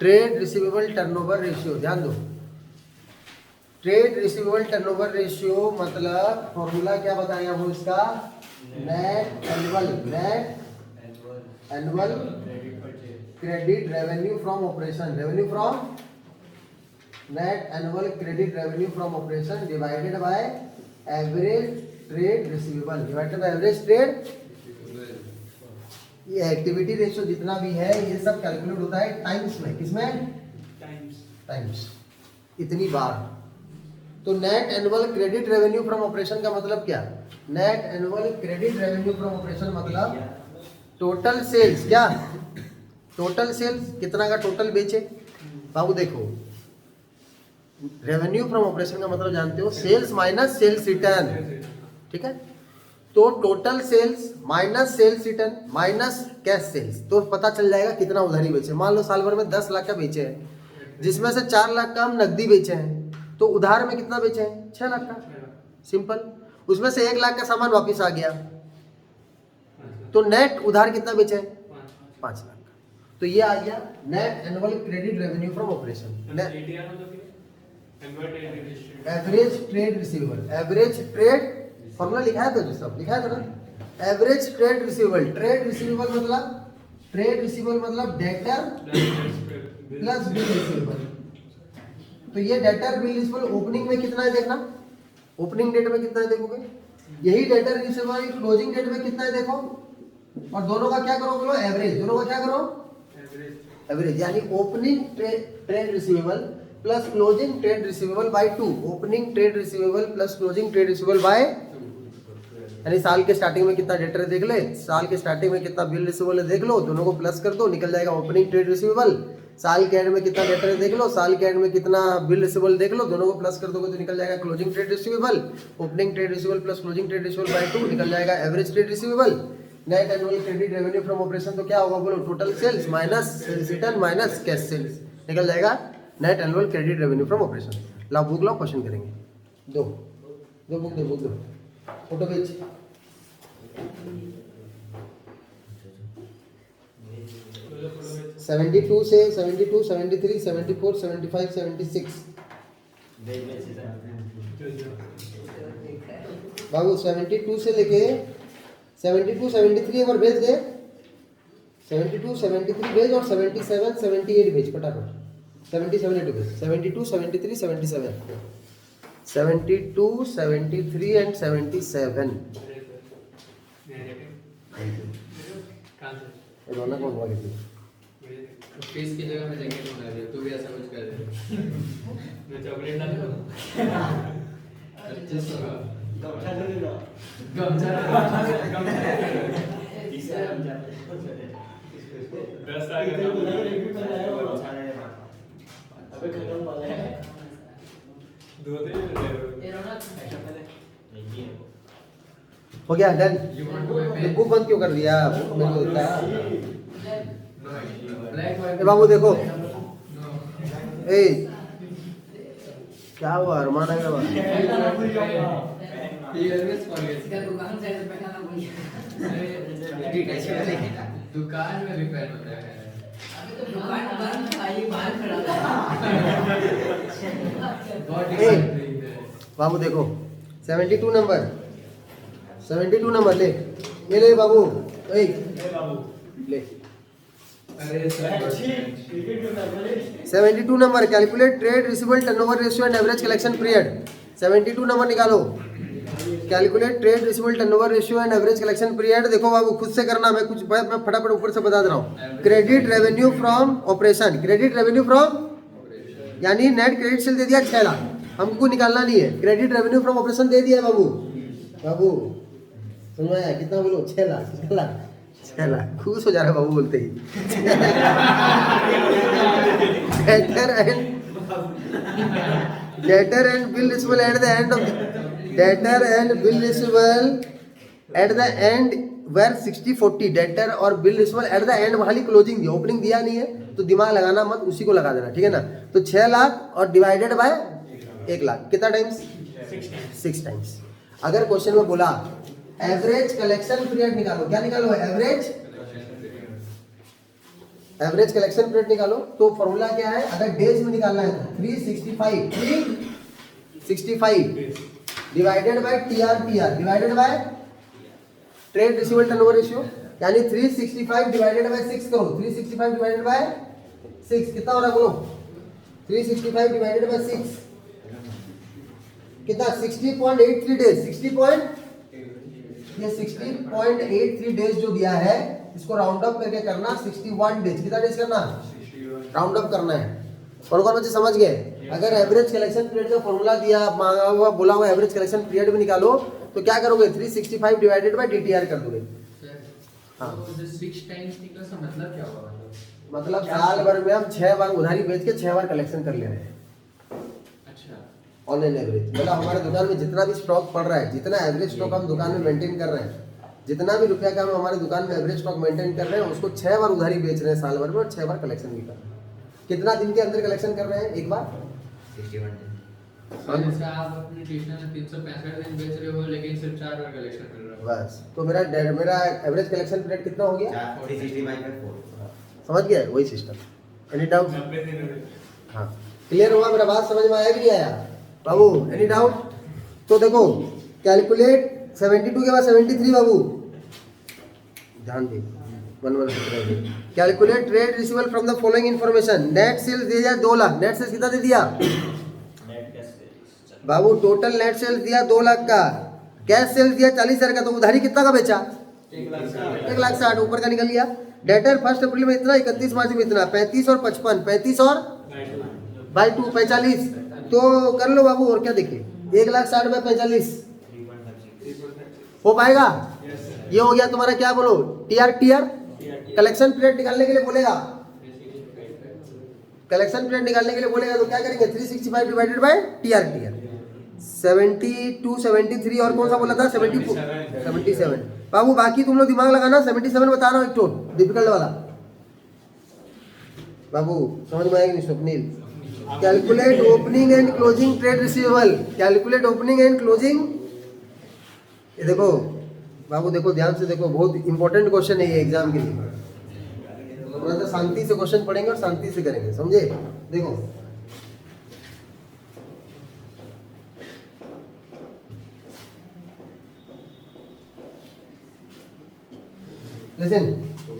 Trade receivable turnover ratio, ध्यान दो, trade receivable turnover ratio मतलब फॉर्मूला क्या बताया वो इसका, net annual credit revenue from operation, revenue from net annual credit revenue from operation divided by average trade receivable, divided by average trade. ये activity ratio जितना भी है ये सब कैलकुलेट होता है टाइम्स में, किसमें, टाइम्स, इतनी बार। तो net annual credit revenue from operation का मतलब क्या, net annual credit revenue from operation मतलब टोटल सेल्स, क्या टोटल सेल्स, कितना का टोटल बेचे। बाबू देखो, रेवेन्यू फ्रॉम ऑपरेशन का मतलब जानते हो, सेल्स माइनस सेल्स रिटर्न, ठीक है। तो total sales minus sales return minus cash sales, तो पता चल जाएगा कितना उधारी बेचे। मान लो साल भर में 10 लाख का बेचे हैं, जिसमें से 4 लाख का हम नकदी बेचे हैं, तो उधार में कितना बेचे हैं, 6 लाख का, सिंपल। उसमें से 1 लाख का सामान वापिस आ गया, तो नेट उधार कितना बेचे हैं, 5 लाख का। तो ये आ गया net annual credit revenue from operation. Average trade receivable, average trade formula लिखा है तो जो सब लिखा है तो ना, average trade receivable, trade receivable मतलब, ट्रेड रिसीवेबल मतलब डेटर प्लस बिल रिसीवेबल। तो ये डेटर बिल रिसीवेबल ओपनिंग में कितना है देखना, ओपनिंग डेट में कितना है देखोगे, यही डेटर रिसीवेबल क्लोजिंग डेट में कितना है देखो, और दोनों का क्या करो बोलो, एवरेज, दोनों का क्या करो, एवरेज। यानी opening trade receivable plus closing trade receivable by 2, opening trade receivable plus closing trade receivable by, यानी साल के स्टार्टिंग में कितना डेटर है देख ले, साल के स्टार्टिंग में कितना बिल रिसीवेबल है देख लो, दोनों को प्लस कर दो, निकल जाएगा ओपनिंग ट्रेड रिसीवेबल। साल के एंड में कितना डेटर है देख लो, साल के एंड में कितना बिल रिसीवेबल देख लो, दोनों को प्लस कर दोगे तो निकल जाएगा closing trade receivable. Opening trade receivable plus closing trade receivable by 2 निकल जाएगा average trade receivable. Net annual credit revenue from operation तो क्या होगा बोलो, total sales minus sales return minus cash sales, निकल जाएगा net annual credit revenue from operation. लाओ book लाओ, क्वेश्चन करेंगे। दो बुक दो, फोटो भेज। सेवेंटी टू से 72, 73, 74, 75, 76 बाबू 72 से लेके 72, 73 एक बार भेज दे, 72, 73 भेज और 77, 78 भेज फटाफट, 77, 78 भेज, 72, 73, 77, 72, 73 एंड 77। रौनक मंगवा के थी फीस की जगह मैं जैकेट मंगा दिया, तू भी ऐसा कुछ कर दे। मैं चॉकलेट डाल दूं 2500 का गमछा ले लो, गमछा इसे हम जाते 10 आ गया अबे खत्म वाला है, दो दिन ये रोना नहीं हो गया डन। बुक बंद क्यों कर दिया, बुक मेरे को देता है। ए बाबू देखो, ए क्या हुआ, अरमान आएगा बाबू, दुकान में भी पहन होता है, दुकान बंद था, ये बाहर खड़ा था। बाबू देखो 72 नंबर, 72 नंबर ले, ये ले बाबू, ए ले 72 number, calculate trade receivable turnover ratio and average collection period. 72 number निकालो, calculate trade receivable turnover ratio and average collection period. देखो बाबू खुद से करना, मैं कुछ मैं फटाफट ऊपर से बता दे रहा हूँ। Credit revenue from operation, credit revenue from यानी नेट क्रेडिट सेल दे दिया 6 लाख, हमको निकालना नहीं है, क्रेडिट रेवेन्यू फ्रॉम ऑपरेशन दे दिया बाबू, बाबू सुनो यार कितना बोलो, 6 लाख, 6 लाख, 6 लाख, खुश हो जा रहा है बाबू बोलते ही। Debtor and bill receivable at the end of debtor and bill receivable at the end were 60-40, debtor और bill receivable at the end वाली क्लोजिंग दी, ओपनिंग दिया नहीं है तो दिमाग लगाना मत, उसी को लगा देना, ठीक है ना। तो 6 लाख और डिवाइडेड बाय 1 लाख कितना टाइम्स, 6 टाइम्स। अगर क्वेश्चन में बोला एवरेज कलेक्शन पीरियड निकालो, क्या निकालो, एवरेज एवरेज कलेक्शन पीरियड निकालो। तो फॉर्मूला क्या है, अगर डेज में निकालना है तो 365 divided by TR divided by trade receivable turnover ratio, यानी 365 डिवाइडेड बाय 6 करो। 365 डिवाइडेड बाय 6 कितना हो रहा है बोलो? 365 डिवाइडेड बाय 6 कितना? 60.83 डेज। 60.83 डेज जो दिया है इसको राउंड अप करके करना 61 डेज। कितना डेज करना? राउंड अप करना है। कौन कौन बच्चे समझ गए? अगर एवरेज कलेक्शन पीरियड का फॉर्मूला दिया, मांगा हुआ, बोला हुआ एवरेज कलेक्शन पीरियड में निकालो तो क्या करोगे? 365 डिवाइडेड बाय DTR कर दोगे। हाँ। तो जो 6 टाइम्स निकला इसका मतलब क्या होगा? मतलब साल भर में हम 6 बार उधारी बेच के 6 बार कलेक्शन कर ले रहे हैं अच्छा, ऑन एन एवरेज। मतलब हमारे दुकान में जितना भी स्टॉक पड़ रहा है, जितना एवरेज स्टॉक हम दुकान में मेंटेन कर रहे हैं, जितना भी रुपया का हम हमारे दुकान में एवरेज स्टॉक मेंटेन कर रहे हैं, उसको 6 बार उधारी बेच रहे हैं साल भर में, और 6 बार कलेक्शन भी कर रहे हैं। कितना दिन के अंदर कलेक्शन कर रहे हैं? एक बार 61 दिन। तो जैसे आप अपनी ट्यूशन में 365 दिन बेच रहे हो लेकिन सिर्फ 4 बार कलेक्शन कर रहे हो। बस। तो मेरा एवरेज कलेक्शन पीरियड कितना हो गया? 365/4। समझ गया? वही सिस्टम। Any doubt? हाँ, क्लियर हुआ? मेरा बात समझ में आया कि नहीं आया बाबू? Any doubt? तो देखो, कैलकुलेट 72 के बाद 73 बाबू ध्यान दे। 1 calculate trade receivable from the following information. Net sales दे दिया 2 लाख। नेट सेल्स कितना दे दिया बाबू? टोटल नेट सेल्स दिया 2 लाख का, कैश सेल्स दिया 40,000 का, तो उधारी कितना का बेचा? 1,60,000 ऊपर का निकल गया। डेटर 1 अप्रैल में इतना, 31 मार्च में इतना, 35 और 55, 35 और बाई 2 45। तो कर लो बाबू, और क्या देखिए, 1,60,000 में 45 हो पाएगा? ये हो गया तुम्हारा, क्या बोलो, टीआर। कलेक्शन पीरियड निकालने के लिए बोलेगा, कलेक्शन पीरियड निकालने के लिए बोलेगा तो क्या करेंगे? 365 डिवाइडेड बाय टीआर। 72 73 और कौन सा बोला था? 77 बाबू। बाकी तुम लोग दिमाग लगाना। 77 बता रहा हूँ एक तो डिफिकल्ट वाला बाबू, समझ में आएगी नहीं Swapnil? Calculate opening and closing trade receivable. Calculate opening and closing. ये देखो बाबू, देखो ध्यान से देखो, बहुत इंपॉर्टेंट क्वेश्चन है ये एग्जाम के लिए। थोड़ा सा शांति से क्वेश्चन पढ़ेंगे और शांति से करेंगे, समझे? देखो Listen,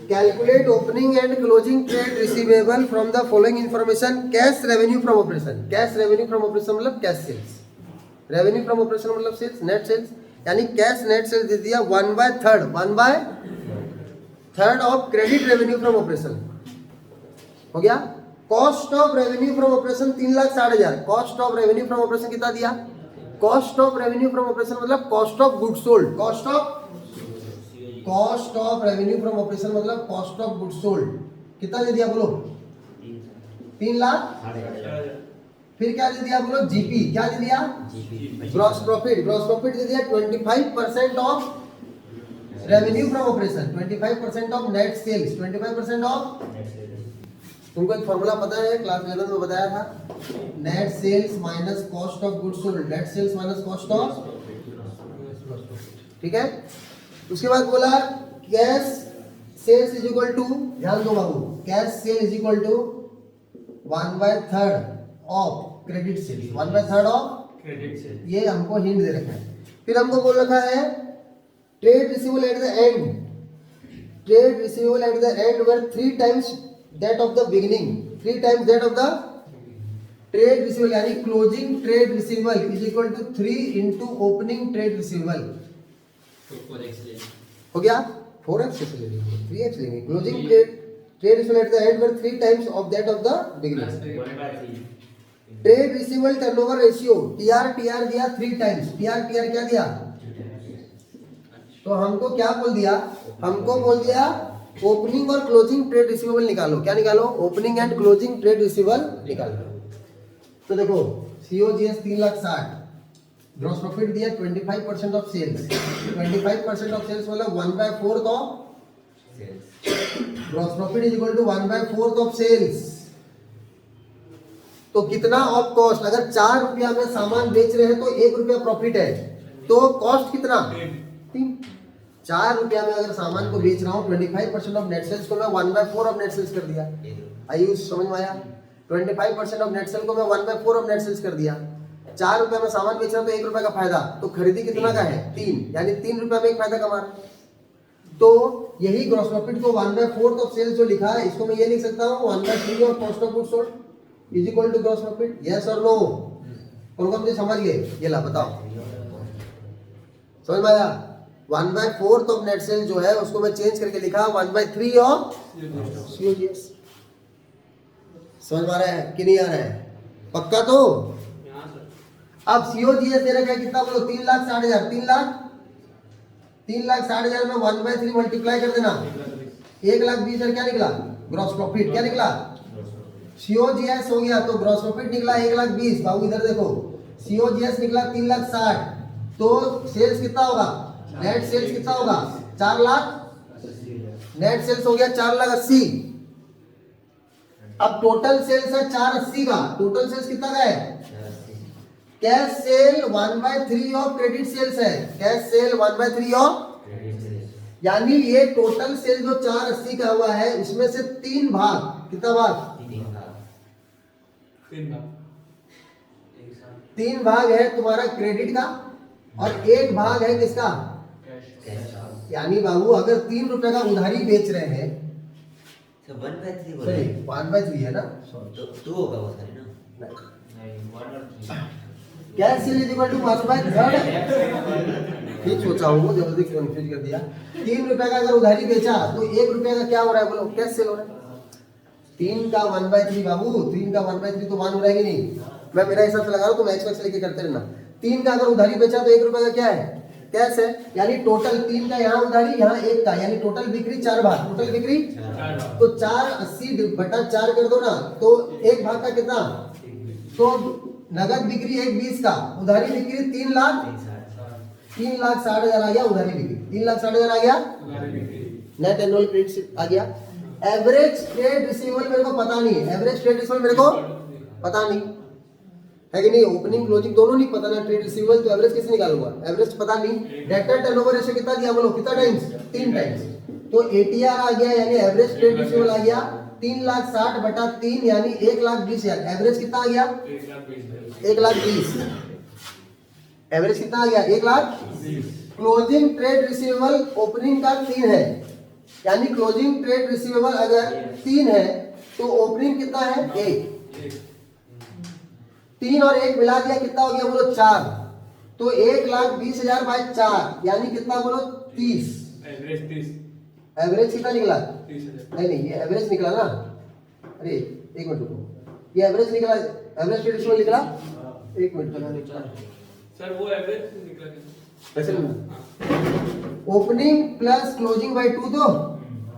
calculate opening and closing trade receivable from the following information. Cash revenue from operation. Cash revenue from operation मतलब cash sales. Revenue from operation मतलब sales, net sales. यानी cash net sales दे दिया 1/3 of credit revenue from operation. हो गया? Cost of revenue from operation 3,60,000. Cost of revenue from operation कितना दिया? Cost of revenue from operation मतलब cost of goods sold. Cost of revenue from operation मतलब cost of goods sold कितना दे दिया बोलो? 3 लाख। फिर क्या दे दिया बोलो? जीपी। क्या दे दिया? Gross profit. ग्रॉस प्रॉफिट दे दिया 25% of revenue from operation, 25% of net sales, 25% of. तुमको एक फॉर्मूला पता है, क्लास 11 में बताया था, net sales minus cost of goods sold, net sales minus cost of. ठीक है? उसके बाद बोला cash sales is equal to, ध्यान दो बाबू, cash sale is equal to 1/3 of credit sales, 1/3 of credit sales. ये हमको हिंट दे रखा है। फिर हमको बोल रखा है trade receivable at the end, trade receivable at the end were 3 times that of the beginning, 3 times that of the trade receivable, यानी closing trade receivable is equal to 3 into opening trade receivable. हो गया? 4x से लेंगे, 3x लेंगे। Closing trade receivable at the end were 3 times of that of the beginning. Trade receivable turnover ratio, TR दिया 3 times. TR क्या दिया? तो हमको क्या बोल दिया? हमको बोल दिया ओपनिंग और क्लोजिंग ट्रेड रिसीवेबल निकालो। क्या निकालो? Opening and closing trade receivable निकालो। तो देखो COGS 3,60,000, ग्रॉस प्रॉफिट दिया 25% ऑफ सेल्स, 25% ऑफ सेल्स मतलब 1/4 of gross profit is equal to 1/4 of sales. तो कितना ऑफ कॉस्ट? अगर 4 रुपया में सामान बेच रहे हैं तो 1 रुपया प्रॉफिट है, तो कॉस्ट कितना? 3। ₹4 में अगर सामान को बेच रहा हूँ 25% ऑफ नेट सेल्स को मैं 1/4 ऑफ नेट सेल्स कर दिया। ये दो आयुष समझ में आया? 25% ऑफ नेट सेल को मैं 1/4 ऑफ नेट सेल्स कर दिया। ₹4 में सामान बेच रहा हूँ तो ₹1 का फायदा, तो खरीदी कितना का है 3, यानी ₹3 में एक फायदा कमा रहा हूं। तो यही ग्रॉस प्रॉफिट को 1/4 ऑफ सेल्स जो लिखा है इसको मैं ये लिख सकता हूँ 1/3 of cost of goods sold is equal to gross profit. Yes और नो? कौन कौन से समझ गए? ये ला बताओ, समझ में आया? 1/4 ऑफ नेट सेल जो है उसको मैं चेंज करके लिखा 1/3 ऑफ COGS। समझ में आ रहा है कि नहीं आ रहा है? पक्का तो? यहाँ सर अब COGS दे रखा है कितना बोलो? 3,60,000। 3,60,000 में 1/3 मल्टीप्लाई कर देना, 1,20,000 क्या निकला? Gross profit. क्या निकला? COGS हो गया तो ग्रॉस प्रॉफिट निकला 1,20,000। बाबू इधर देखो, COGS निकला 3,60,000, तो सेल्स कितना होगा? नेट सेल्स कितना होगा? 4 लाख। नेट सेल्स हो गया 4,80,000। अब टोटल सेल्स है 480 का। टोटल सेल्स कितना का है? Cash sale 1/3 of credit sales है। कैश सेल 1/3 ऑफ, यानी ये टोटल सेल जो 480 का हुआ है उसमें से 3 भाग, कितना भाग? 3 भाग है तुम्हारा क्रेडिट का और 1 भाग है किसका? यानी बाबू अगर ₹3 का उधारी बेच रहे हैं, तो 1/3 बोल सॉरी रहे हैं। 1/3 है ना, तो 2 होगा वो सारे ना। Cash sale is equal to 1/3। ठीक सोचा हूँ, जल्दी कंफ्यूज कर दिया। ₹3 का अगर उधारी बेचा तो ₹1 का क्या हो रहा है बोलो? कैश सेल हो रहा है। 3 का 1/3 बाबू, 3 का 1/3 तो 1 हो रहा है कि नहीं? मैं मेरा हिसाब से लगा रहा हूँ, तुम एक्स लेके करते रहना। 3 का अगर उधारी बेचा तो ₹1 का क्या है? कैश है। यानी टोटल 3 का यहाँ उधारी, यहाँ 1 का, यानी टोटल बिक्री 4 भाग। टोटल बिक्री तो 480/4 कर दो ना, तो 1 भाग का कितना? तो नगद बिक्री 120 का, उधारी बिक्री 3,60,000 आ गया। उधारी बिक्री 3,60,000 आ गया। नेट एनुअल क्रेडिट आ गया। एवरेज ट्रेड रिसीवेबल मेरे को पता नहीं है। एवरेज ट्रेड रिसीवेबल मेरे को पता नहीं है कि नहीं? ओपनिंग क्लोजिंग दोनों नहीं पता ना। ट्रेड रिसीवेबल तो एवरेज कैसे निकालूंगा? एवरेज पता नहीं। डेटर टर्नओवर रेशियो कितना दिया बोलो? कितना टाइम्स? 3 टाइम्स। तो ATR आ गया, यानी एवरेज ट्रेड रिसीवेबल आ गया 3,60,000/3, यानी 1,20,000। एवरेज कितना आ गया? 1,20,000। एवरेज कितना आ गया? 1,20,000। क्लोजिंग ट्रेड रिसीवेबल ओपनिंग का 3 है, यानी क्लोजिंग ट्रेड रिसीवेबल अगर 3 है तो ओपनिंग कितना है? 1। 3 और 1 मिला दिया, कितना हो गया बोलो? 4। तो 1,20,000/4 यानी कितना बोलो? 30। एवरेज 30। एवरेज कितना निकला? 30,000। नहीं, ये एवरेज निकला ना। अरे 1 मिनट रुको, ये एवरेज निकला, एवरेज ट्रेड रिसीवेबल निकला। 1 मिनट बना सर वो एवरेज निकला कैसे? ओपनिंग प्लस क्लोजिंग बाय 2 तो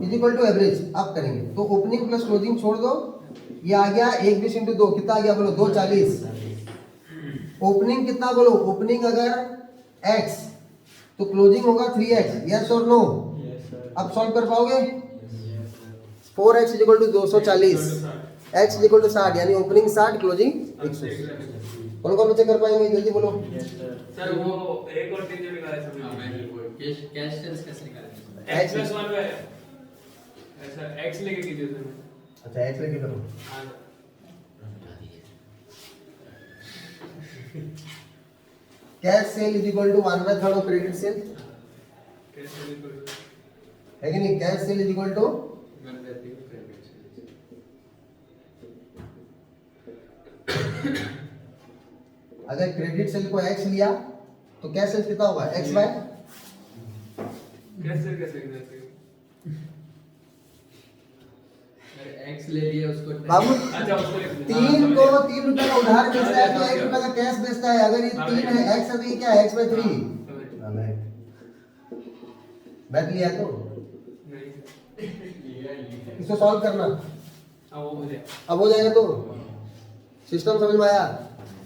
इज इक्वल टू एवरेज। अब करेंगे तो ओपनिंग प्लस क्लोजिंग छोड़ दो, ये आ गया 120 × 2, कितना आ गया बोलो? 240। ओपनिंग कितना बोलो? ओपनिंग अगर x तो क्लोजिंग होगा 3x। यस और नो? अब सॉल्व कर पाओगे? 4x is equal to 240, x is equal to 60, यानी ओपनिंग 60, क्लोजिंग 180। कौन कौन बच्चे कर पाएंगे? जल्दी बोलो। सर वो एक और 3 जो निकाला है कैश कैश सेल्स कैसे निकालेंगे? x + 1 है ऐसा x लेके कीजिए सर। अच्छा x लेके करो। हाँ cash sale is equal to 1/3 of credit sale, कैसे निकल है कि नहीं? Cash sale is equal to मैं देती हूँ क्रेडिट अगर क्रेडिट सेल को x लिया तो कैश सेल कितना होगा? x बाय कैसे कैसे एक्स ले लिया उसको। बाबू अच्छा उसको 3 को ₹3 का उधार बेचता है तो ₹1 का कैश बेचता है। अगर ये 3 है x है तो ये क्या है? x/3। बैठ लिया तो इसको सॉल्व करना। अब वो हो जाए। अब हो जाएगा तो सिस्टम समझ में आया?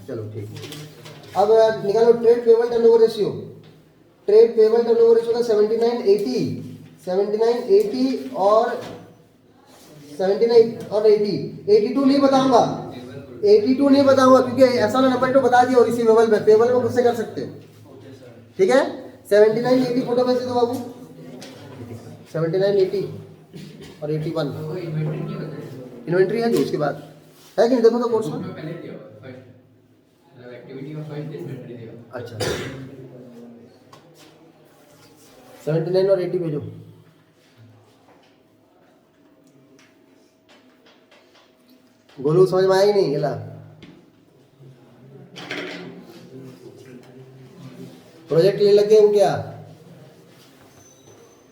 चलो ठीक। अब निकालो trade payable turnover ratio. Trade payable turnover ratio का 79/80, 79/80 और 79 और 80, 82 नहीं बताऊंगा। 82 नहीं बताऊंगा क्योंकि ऐसा ना नंबर तो बता दिया रिसीवेबल पे, पेबल में खुद से कर सकते हो। ठीक है? 79/80 फोटो भेज दो बाबू। 79, 80 और 81। वो इन्वेंटरी नहीं होता है इन्वेंट्री है जो उसके बाद है कि नहीं, देखो तो कोर्स उसमें पहले दिया हुआ फर्स्ट मतलब एक्टिविटी का फर्स्ट इन्वेंटरी दिया हुआ अच्छा 79 और 80 भेजो। गोलू समझ में आया कि नहीं? गेला प्रोजेक्ट के लिए लगे हो क्या?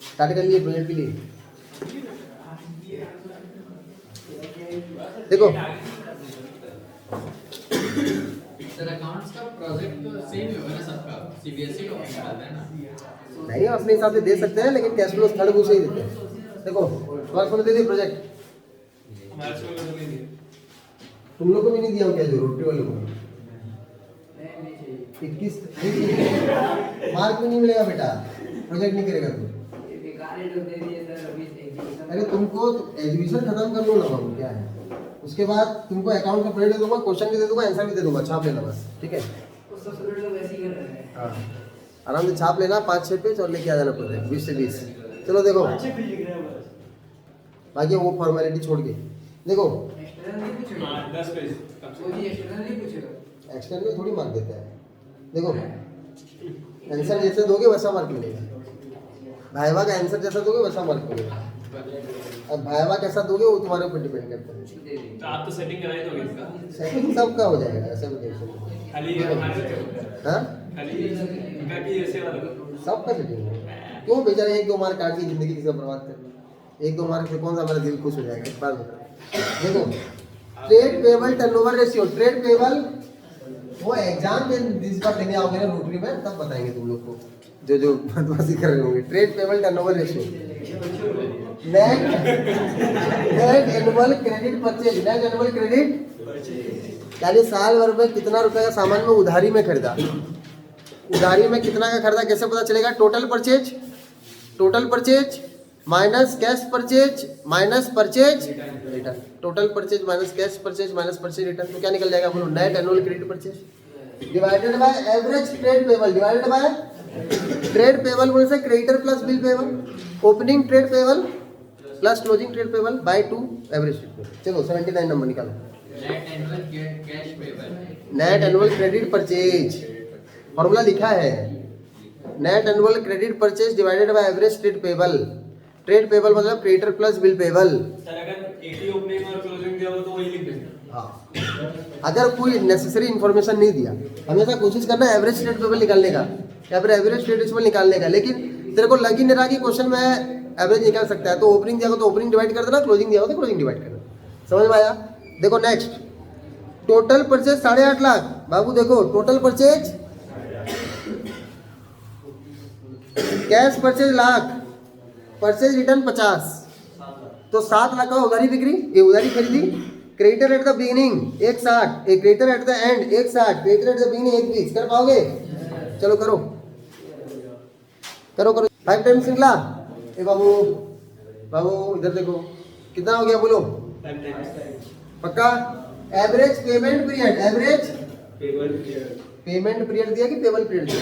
स्टार्ट कर लिए प्रोजेक्ट के लिए? देखो सर अकाउंट्स का प्रोजेक्ट तो सेम ही होगा ना सबका सीबीएसई का निकालता है ना नहीं अपने हिसाब से दे सकते हैं, लेकिन कैश फ्लो थर्ड बुक से ही देते हैं। देखो वर्क में दे दिए प्रोजेक्ट, तुम लोग को भी नहीं दिया क्या जो रोटी वालों को 21 मार्क भी नहीं मिलेगा बेटा, प्रोजेक्ट नहीं करेगा तू। अरे तुमको एग्जीबिशन खत्म कर लो ना बाबू, क्या है उसके बाद तुमको अकाउंट का पीरियड दे दूंगा, क्वेश्चन भी दे दूंगा, आंसर भी दे दूंगा, छाप लेना बस, ठीक है? हाँ आराम से छाप लेना 5-6 पेज और लेके आ जाना प्रोजेक्ट 20 से 20। चलो देखो बाकी वो फॉर्मेलिटी छोड़ के देखो एक्सटर्नल थोड़ी मार्क देता है। देखो आंसर जैसे दोगे वैसा मार्क मिलेगा, भाईवा का आंसर जैसा दोगे वैसा मार्क मिलेगा। अब भाईवा कैसा दोगे वो तुम्हारे ऊपर डिपेंड करता है। तो आप तो सेटिंग कराए दोगे इसका? सेटिंग सबका हो जाएगा, ऐसा भी टेंशन नहीं। खाली हमारे हाँ खाली इनका कि ऐसे वाला सबका सेटिंग है। क्यों बेचारे 1-2 मार्क काट के जिंदगी की सब बर्बाद कर, 1-2 मार्क से कौन सा मेरा दिल खुश हो जाएगा इस बात बता। देखो trade payable turnover ratio, trade payable वो एग्जाम में जिस बार लेने आओगे ना रोटरी में तब बताएंगे तुम लोग को, जो बदमाशी कर रहे होंगे। Trade payable turnover ratio, net annual credit purchase, net annual credit यानी साल भर में कितना रुपए का सामान में उधारी में खरीदा, उधारी में कितना का खरीदा कैसे पता चलेगा? Total purchase minus cash purchase minus purchase return, total purchase minus cash purchase minus purchase return, तो क्या निकल जाएगा बोलो? Net annual credit purchase divided by average trade payable, divided by trade payable बोल से creditor plus bill payable, opening trade payable plus closing trade payable by 2 average trade payable. चलो 79 number निकालो। Net annual cash payable, net annual credit purchase formula लिखा है, net annual credit purchase divided by average trade payable. Trade payable मतलब creditor plus bill payable. Sir अगर 80 opening और closing दिया हो तो वही लिख देंगे। हाँ अगर कोई नेसेसरी इन्फॉर्मेशन नहीं दिया, हमेशा कोशिश करना एवरेज ट्रेड पेबल निकालने का या फिर एवरेज ट्रेड रिसीवेबल निकालने का, लेकिन तेरे को लग ही नहीं रहा कि क्वेश्चन में एवरेज निकाल सकता है तो ओपनिंग दिया हो तो ओपनिंग डिवाइड कर देना, क्लोजिंग दिया हो तो क्लोजिंग डिवाइड कर देना। समझ में आया? देखो नेक्स्ट टोटल परचेज 8.5 लाख। बाबू देखो total purchase, cash purchase lakh, purchase return 50, तो 7 लाख का उधारी बिक्री, ये उधारी खरीदी। क्रेडिटर एट द बिगिनिंग 160, एक creditor eight the and 160, creditor at the beginning 120। कर पाओगे? चलो करो करो करो 5 टाइम्स निकला। ए बाबू बाबू इधर देखो कितना हो गया बोलो? पक्का? Average payment period, average payment period दिया कि पेबल पीरियड दिया?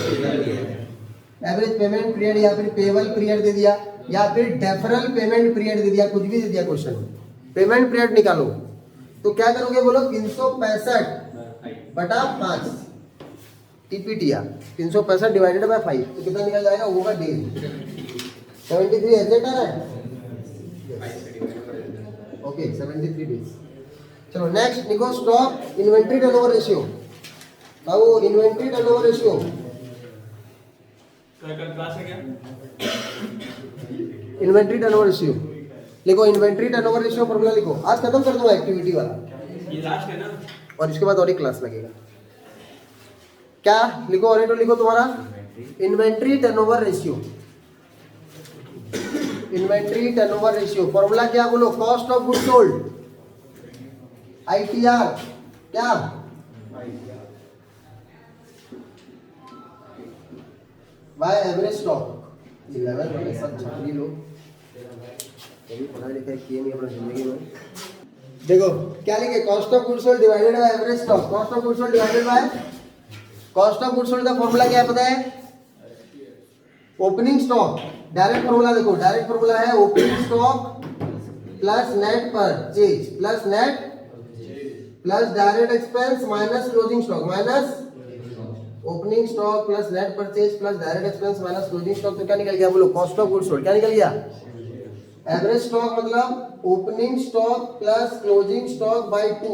एवरेज पेमेंट पीरियड या फिर पेबल पीरियड दे दिया या फिर डेफरल पेमेंट पीरियड दे दिया, कुछ भी दे दिया क्वेश्चन में। पेमेंट पीरियड निकालो तो क्या करोगे बोलो? 365 बटा 5 टीपीटीआर, 365 डिवाइडेड बाय 5 तो कितना निकल जाएगा? होगा डेज 73 एग्जैक्ट आ रहा है। Okay 73 days. चलो नेक्स्ट निको स्टॉक इन्वेंट्री टर्नओवर रेशियो। बाबू इन्वेंट्री टर्नओवर रेशियो क्लास है क्या? इन्वेंट्री टर्नओवर रेशियो लिखो, इन्वेंट्री टर्नओवर रेशियो फॉर्मूला लिखो। आज खत्म कर दूंगा एक्टिविटी वाला ये लास्ट है ना? और इसके बाद और एक क्लास लगेगा। क्या लिखो? ऑरेटो लिखो तुम्हारा inventory turnover ratio. Inventory turnover ratio formula क्या बोलो? Cost of good sold ITR क्या? By average stock. 11 वाले सब छात्री लोग कभी पढ़ाई लिखाई किए नहीं अपनी जिंदगी में। देखो क्या लिखे? Cost of good sold divided by average stock. Cost of good sold divided by cost of good sold का फॉर्मूला क्या है पता है? ओपनिंग स्टॉक डायरेक्ट फॉर्मूला देखो, डायरेक्ट फॉर्मूला है opening stock plus net purchase plus net plus direct expense minus closing stock minus opening stock plus net purchase plus direct expense minus closing stock. तो क्या निकल गया बोलो? Cost of goods sold. क्या निकल गया? Average stock मतलब opening stock plus closing stock by 2।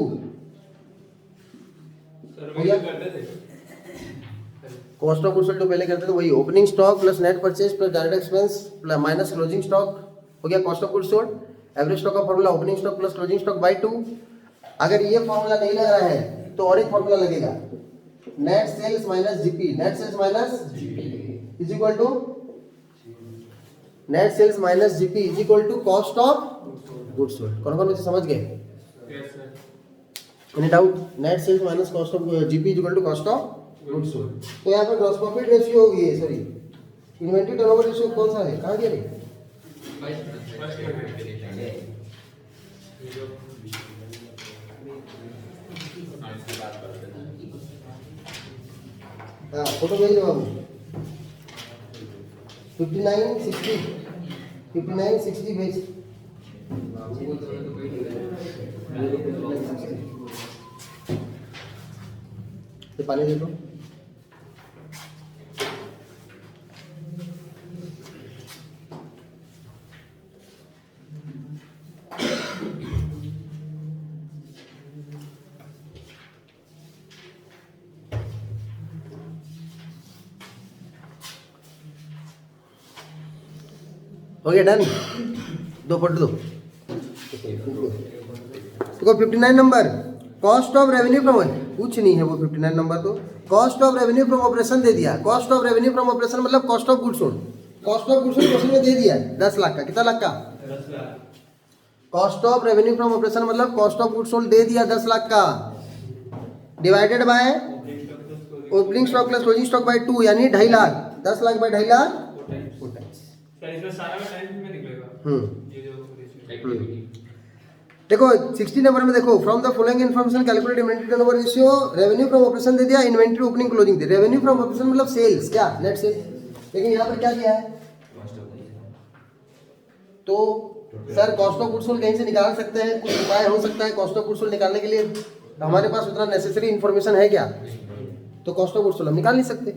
Cost of goods sold तो पहले करते थे वही, opening stock plus net purchase plus direct expense minus closing stock हो गया cost of goods sold. Average stock का formula opening stock plus closing stock by 2। अगर ये फॉर्मूला नहीं लग रहा है तो और एक फॉर्मूला लगेगा, net sales minus GP. Net sales minus GP is equal to net sales minus GP is equal to cost of goods sold. कौन कौन बच्चे समझ गए? Yes sir. Any doubt? Net sales minus cost of GP is equal to cost of goods sold. तो यहाँ पर gross profit ratio होगी, sorry inventory turnover ratio कौन सा है? कहाँ गया रे? हाँ फोटो भेज दो बाबू। 5960 भेज। ये पानी दे दो। हो गया डन? दो फोटो दो। देखो 59 number cost of revenue from, कुछ नहीं है वो 59 नंबर। तो cost of revenue from operation दे दिया। Cost of revenue from operation मतलब cost of goods sold. Cost of goods sold question में दे दिया 10 लाख का। कितना लाख का? 10 lakh. Cost of revenue from operation मतलब कॉस्ट ऑफ गुड्स सोल्ड दे दिया 10 लाख का, divided by opening stock plus closing stock by 2 यानी 2.5 लाख। 10 लाख बाय 2.5 लाख। सर इसमें सारा का टाइम में निकलेगा। ये जो रेशियो देखो 60 नंबर में देखो, from the following information calculate inventory turnover ratio. Revenue from operation दे दिया, इन्वेंटरी ओपनिंग क्लोजिंग दे। रेवेन्यू फ्रॉम ऑपरेशन मतलब सेल्स, क्या नेट सेल्स। लेकिन यहाँ पर क्या दिया है? तो sir cost of goods sold कहीं से निकाल सकते हैं? कुछ उपाय हो सकता है कॉस्ट ऑफ गुड्स सोल्ड निकालने के लिए? हमारे पास उतना नेसेसरी इन्फॉर्मेशन है क्या? तो कॉस्ट ऑफ गुड्स सोल्ड हम निकाल नहीं सकते।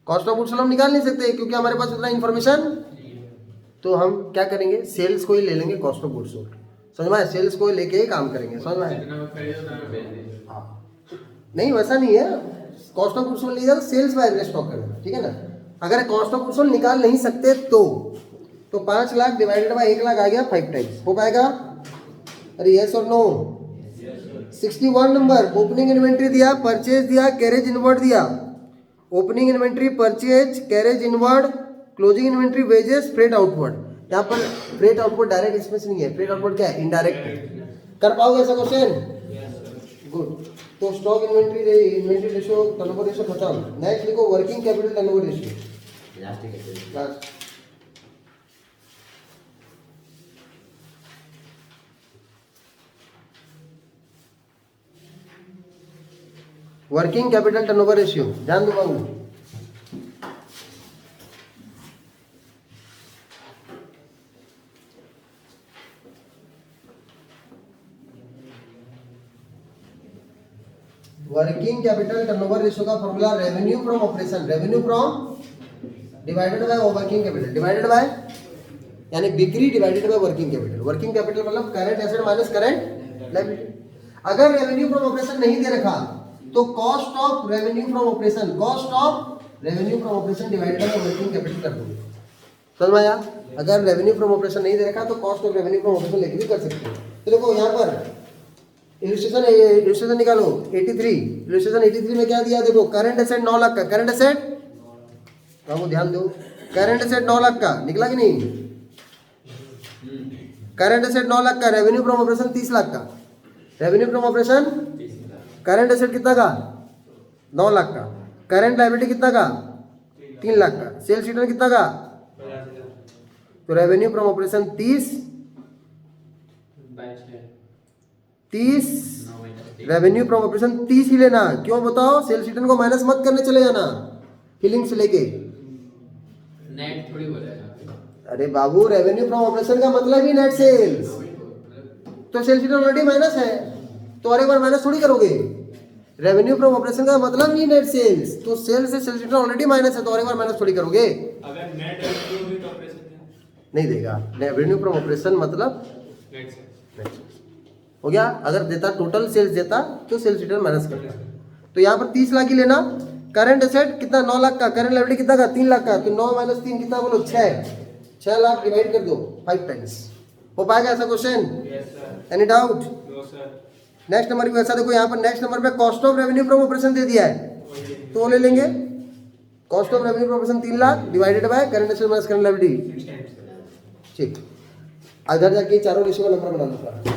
कॉस्ट ऑफ गुड्स सोल्ड हम निकाल नहीं सकते क्योंकि हमारे पास उतना इन्फॉर्मेशन। तो हम क्या करेंगे? सेल्स को ही ले लेंगे कॉस्ट ऑफ गुड्स सोल्ड। समझ में? सेल्स को लेके ही काम करेंगे। समझ में? जितना खरीदो उतना बेच दीजिए। नहीं वैसा नहीं है, कॉस्ट ऑफ गुड्स सोल्ड लिया तो सेल्स बाय एवरेज स्टॉक करना, ठीक है ना। अगर कॉस्ट ऑफ गुड्स सोल्ड निकाल नहीं सकते तो 5 लाख डिवाइडेड बाय 1 लाख आ गया 5 टाइम्स। हो पाएगा? अरे यस और नो? 61 नंबर ओपनिंग इन्वेंट्री दिया, परचेज दिया, कैरेज इनवर्ड दिया। Opening inventory, purchase, carriage inward, closing inventory, wages, freight outward. यहाँ पर फ्रेट आउटवर्ड डायरेक्ट एक्सपेंस नहीं है, फ्रेट आउटवर्ड क्या है? इनडायरेक्ट। कर पाओगे ऐसा क्वेश्चन? गुड। तो stock inventory ratio turnover ratio खत्म। नेक्स्ट लिखो working capital turnover ratio. Last working capital turnover ratio ध्यान दो बाबू। वर्किंग कैपिटल टर्नओवर रेशियो का formula revenue from operation, revenue from divided by working capital, divided by यानी बिक्री divided by working capital. Working capital मतलब current asset minus current liability. अगर revenue from operation नहीं दे रखा तो cost of revenue from operation, cost of revenue from operation divided by working capital कर दोगे। समझ में आया? अगर रेवेन्यू फ्रॉम ऑपरेशन नहीं दे रखा तो cost of revenue from operation लेके भी कर सकते हो। तो देखो यहाँ पर इलस्ट्रेशन निकालो 83। इलस्ट्रेशन 83 में क्या दिया? देखो करंट एसेट 9 लाख का, करंट एसेट बाबू ध्यान दो, करंट एसेट 9 लाख का निकला कि नहीं? करंट एसेट 9 लाख का, रेवेन्यू फ्रॉम ऑपरेशन 30 लाख का। Revenue from operation current asset कितना का? 9 लाख का। करंट लायबिलिटी कितना का? 3 लाख का। सेल्स रिटर्न कितना का? 50,000। तो revenue from operation 30, 30 revenue from operation 30 ही लेना। क्यों बताओ? सेल्स रिटर्न को माइनस मत करने चले जाना। फीलिंग्स लेके। नेट थोड़ी बोलेगा। अरे बाबू रेवेन्यू फ्रॉम ऑपरेशन का मतलब ही नेट सेल्स, तो सेल्स रिटर्न ऑलरेडी माइनस है तो और एक बार माइनस थोड़ी करोगे। रेवेन्यू फ्रॉम ऑपरेशन का मतलब ही नेट सेल्स, तो सेल्स से सेल्स रिटर्न ऑलरेडी माइनस है तो और एक बार माइनस थोड़ी करोगे। अगर नेट रेवेन्यू विद ऑपरेशन नहीं देगा। रेवेन्यू फ्रॉम ऑपरेशन मतलब नेट से हो गया। अगर देता टोटल सेल्स देता तो सेल्स रिटर्न माइनस करता। तो यहाँ पर 30 लाख ही लेना। करंट एसेट कितना 9 लाख का, करंट लायबिलिटी कितना का 3 लाख का, तो 9 माइनस 3 कितना बोलो 6 लाख डिवाइड कर दो 5 टाइम्स। हो पाएगा ऐसा question? Yes sir any doubt? No sir next number भी ऐसा देखो, यहाँ पर नेक्स्ट नंबर पे cost of revenue from operation दे दिया है तो वो ले लेंगे। Cost of revenue from operation 3 lakh divided by current asset minus current liability. ठीक, इधर जाके चारों रेशियो का नंबर बना लो।